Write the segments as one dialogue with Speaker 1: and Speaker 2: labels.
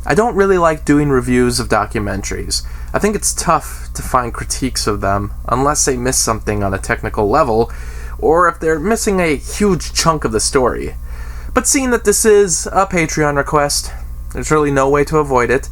Speaker 1: I don't really like doing reviews of documentaries. I think it's tough to find critiques of them unless they miss something on a technical level, or if they're missing a huge chunk of the story. But seeing that this is a Patreon request, there's really no way to avoid it.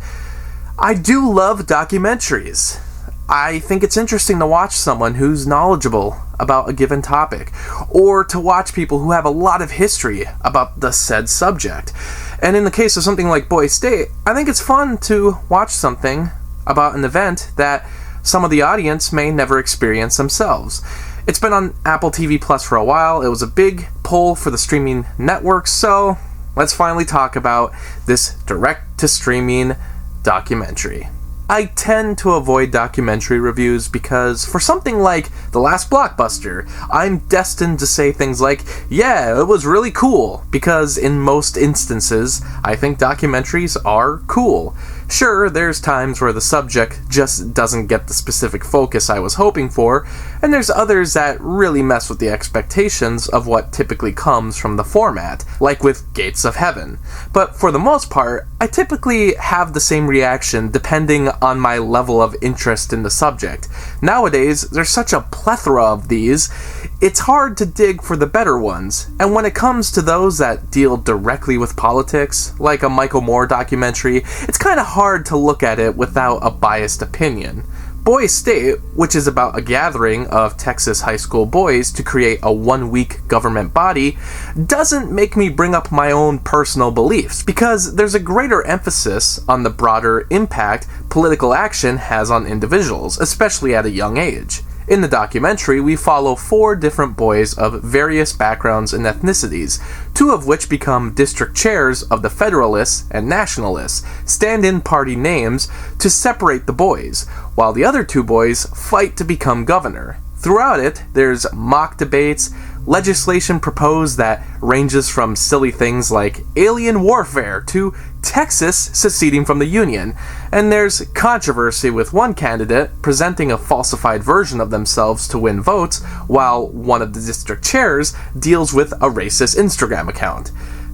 Speaker 1: I do love documentaries. I think it's interesting to watch someone who's knowledgeable about a given topic, or to watch people who have a lot of history about the said subject. And in the case of something like Boy State, I think it's fun to watch something about an event that some of the audience may never experience themselves. It's been on Apple TV Plus for a while. It was a big pull for the streaming networks, so let's finally talk about this direct-to-streaming documentary. I tend to avoid documentary reviews because for something like The Last Blockbuster, I'm destined to say things like, yeah, it was really cool, because in most instances, I think documentaries are cool. Sure, there's times where the subject just doesn't get the specific focus I was hoping for, and there's others that really mess with the expectations of what typically comes from the format, like with Gates of Heaven. But for the most part, I typically have the same reaction depending on my level of interest in the subject. Nowadays, there's such a plethora of these, it's hard to dig for the better ones, and when it comes to those that deal directly with politics, like a Michael Moore documentary, it's kind of hard to look at it without a biased opinion. Boy State, which is about a gathering of Texas high school boys to create a one-week government body, doesn't make me bring up my own personal beliefs, because there's a greater emphasis on the broader impact political action has on individuals, especially at a young age. In the documentary, we follow 4 different boys of various backgrounds and ethnicities, 2 of which become district chairs of the Federalists and Nationalists, stand-in party names to separate the boys, while the other 2 boys fight to become governor. Throughout it, there's mock debates, legislation proposed that ranges from silly things like alien warfare to Texas seceding from the Union, and there's controversy with one candidate presenting a falsified version of themselves to win votes, while one of the district chairs deals with a racist Instagram account.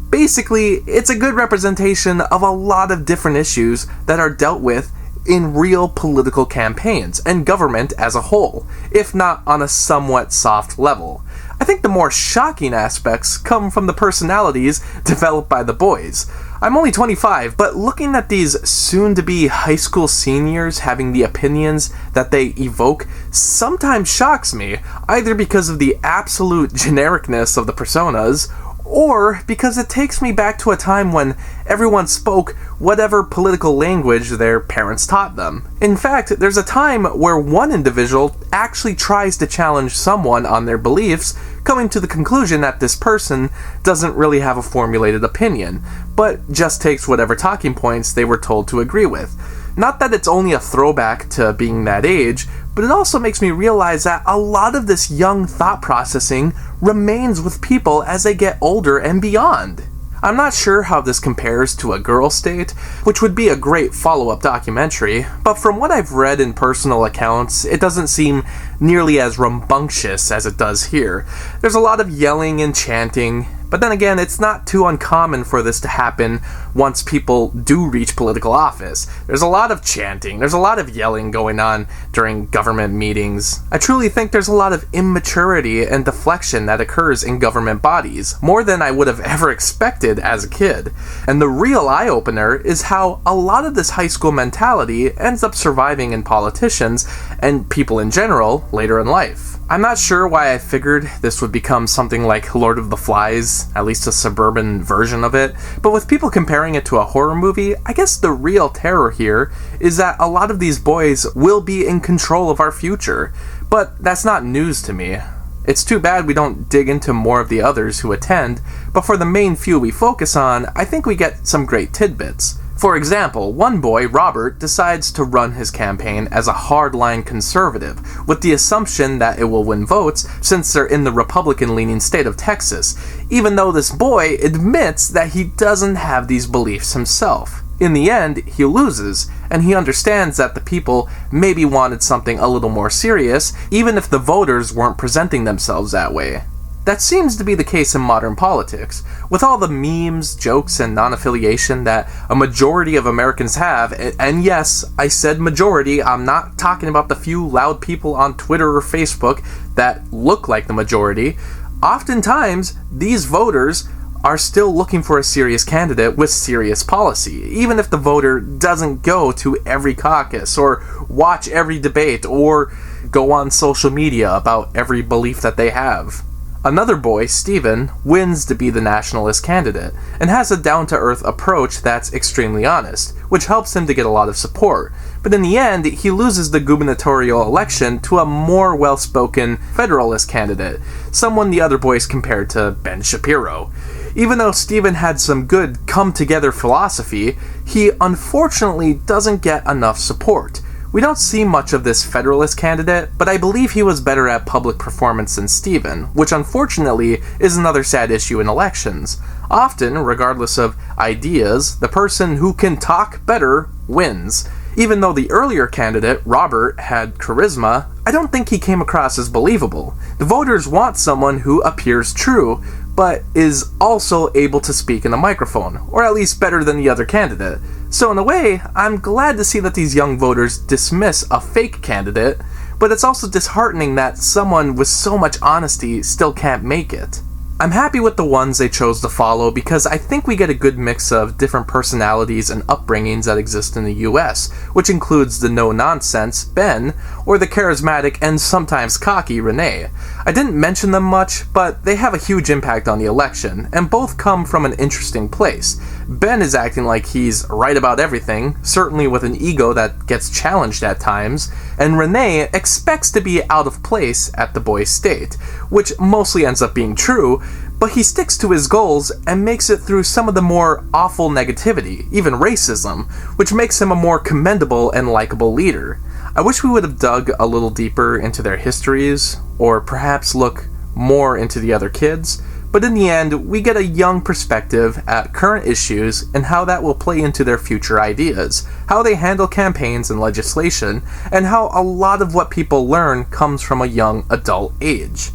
Speaker 1: Basically, it's a good representation of a lot of different issues that are dealt with in real political campaigns and government as a whole, if not on a somewhat soft level. I think the more shocking aspects come from the personalities developed by the boys. I'm only 25, but looking at these soon-to-be high school seniors having the opinions that they evoke sometimes shocks me, either because of the absolute genericness of the personas, or because it takes me back to a time when everyone spoke whatever political language their parents taught them. In fact, there's a time where one individual actually tries to challenge someone on their beliefs, coming to the conclusion that this person doesn't really have a formulated opinion, but just takes whatever talking points they were told to agree with. Not that it's only a throwback to being that age, but it also makes me realize that a lot of this young thought processing remains with people as they get older and beyond. I'm not sure how this compares to A Girl State, which would be a great follow-up documentary, but from what I've read in personal accounts, it doesn't seem nearly as rambunctious as it does here. There's a lot of yelling and chanting, but then again, it's not too uncommon for this to happen once people do reach political office. There's a lot of chanting, there's a lot of yelling going on during government meetings. I truly think there's a lot of immaturity and deflection that occurs in government bodies, more than I would have ever expected as a kid. And the real eye-opener is how a lot of this high school mentality ends up surviving in politicians and people in general later in life. I'm not sure why I figured this would become something like Lord of the Flies, at least a suburban version of it, but with people comparing it to a horror movie, I guess the real terror here is that a lot of these boys will be in control of our future, but that's not news to me. It's too bad we don't dig into more of the others who attend, but for the main few we focus on, I think we get some great tidbits. For example, one boy, Robert, decides to run his campaign as a hardline conservative, with the assumption that it will win votes since they're in the Republican-leaning state of Texas, even though this boy admits that he doesn't have these beliefs himself. In the end, he loses, and he understands that the people maybe wanted something a little more serious, even if the voters weren't presenting themselves that way. That seems to be the case in modern politics. With all the memes, jokes, and non-affiliation that a majority of Americans have, and yes, I said majority, I'm not talking about the few loud people on Twitter or Facebook that look like the majority, oftentimes these voters are still looking for a serious candidate with serious policy, even if the voter doesn't go to every caucus or watch every debate or go on social media about every belief that they have. Another boy, Stephen, wins to be the nationalist candidate and has a down-to-earth approach that's extremely honest, which helps him to get a lot of support. But in the end, he loses the gubernatorial election to a more well-spoken Federalist candidate, someone the other boys compared to Ben Shapiro. Even though Stephen had some good come-together philosophy, he unfortunately doesn't get enough support. We don't see much of this Federalist candidate, but I believe he was better at public performance than Stephen, which unfortunately is another sad issue in elections. Often, regardless of ideas, the person who can talk better wins. Even though the earlier candidate, Robert, had charisma, I don't think he came across as believable. The voters want someone who appears true, but is also able to speak in a microphone, or at least better than the other candidate. So in a way, I'm glad to see that these young voters dismiss a fake candidate, but it's also disheartening that someone with so much honesty still can't make it. I'm happy with the ones they chose to follow because I think we get a good mix of different personalities and upbringings that exist in the US, which includes the no-nonsense Ben, or the charismatic and sometimes cocky Renee. I didn't mention them much, but they have a huge impact on the election, and both come from an interesting place. Ben is acting like he's right about everything, certainly with an ego that gets challenged at times, and Renee expects to be out of place at the boys' state, which mostly ends up being true, but he sticks to his goals and makes it through some of the more awful negativity, even racism, which makes him a more commendable and likable leader. I wish we would have dug a little deeper into their histories, or perhaps look more into the other kids, but in the end, we get a young perspective at current issues and how that will play into their future ideas, how they handle campaigns and legislation, and how a lot of what people learn comes from a young adult age.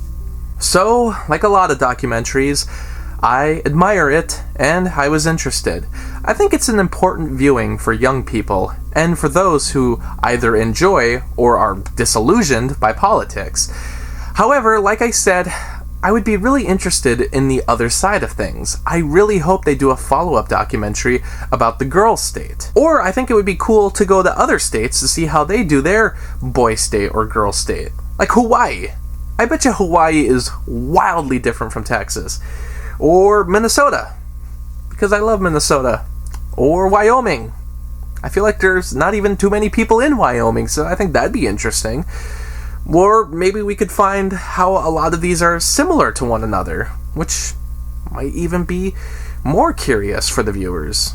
Speaker 1: So, like a lot of documentaries, I admire it, and I was interested. I think it's an important viewing for young people, and for those who either enjoy or are disillusioned by politics. However, like I said, I would be really interested in the other side of things. I really hope they do a follow-up documentary about the girls' state. Or I think it would be cool to go to other states to see how they do their boy state or girl state. Like Hawaii. I bet you Hawaii is wildly different from Texas. Or Minnesota, because I love Minnesota. Or Wyoming. I feel like there's not even too many people in Wyoming, so I think that'd be interesting. Or maybe we could find how a lot of these are similar to one another, which might even be more curious for the viewers.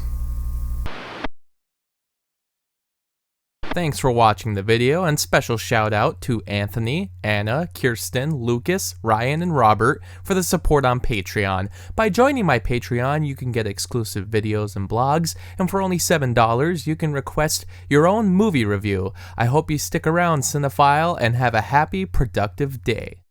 Speaker 1: Thanks for watching the video, and special shout out to Anthony, Anna, Kirsten, Lucas, Ryan, and Robert for the support on Patreon. By joining my Patreon, you can get exclusive videos and blogs, and for only $7, you can request your own movie review. I hope you stick around, cinephile, and have a happy, productive day.